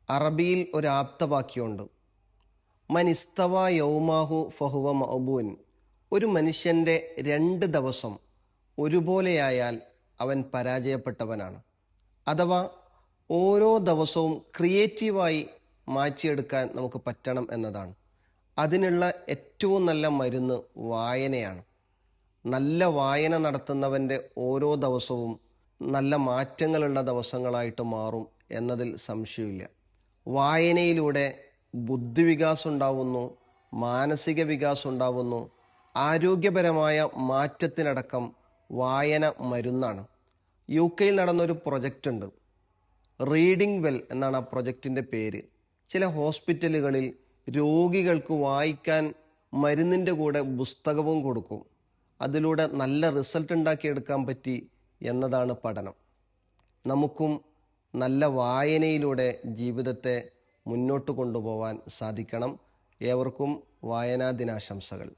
അറബിയിൽ ഒരു ആപ്തവാക്യമുണ്ട്. മനിസ്തവ യൗമാഹു ഫഹുവ മഅബൂൻ. ഒരു മനുഷ്യൻ്റെ 2 ദിവസം ഒരുപോലെയായാൽ അവൻ പരാജയപ്പെട്ടവനാണ്. അഥവാ ഓരോ ദിവസവും ക്രിയേറ്റീവായി മാറ്റിയെടുക്കാൻ നമുക്ക് പറ്റണം എന്നതാണ്. അതിനുള്ള ഏറ്റവും നല്ല മരുന്ന് വായനയാണ്. നല്ല വായന നടത്തുന്നവൻ്റെ ഓരോ ദിവസവും നല്ല മാറ്റങ്ങളുള്ള ദിവസങ്ങളായിട്ട് മാറും എന്നതിൽ സംശയമില്ല. വായനയിലൂടെ ബുദ്ധിവികാസം ഉണ്ടാവുന്നു, മാനസിക വികാസം ഉണ്ടാവുന്നു, ആരോഗ്യപരമായ മാറ്റത്തിനടക്കം വായന മരുന്നാണ്. UK നടന്നൊരു പ്രൊജക്റ്റ് ഉണ്ട്. റീഡിംഗ് വെൽ എന്നാണ് ആ പ്രൊജക്റ്റിൻ്റെ പേര്. ചില ഹോസ്പിറ്റലുകളിൽ രോഗികൾക്ക് വായിക്കാൻ മരുന്നിൻ്റെ കൂടെ പുസ്തകവും കൊടുക്കും. അതിലൂടെ നല്ല റിസൾട്ട് ഉണ്ടാക്കിയെടുക്കാൻ പറ്റി എന്നതാണ് പഠനം. നമുക്കും നല്ല വായനയിലൂടെ ജീവിതത്തെ മുന്നോട്ട് കൊണ്ടുപോകാൻ സാധിക്കണം. ഏവർക്കും വായനാ ദിനാശംസകൾ.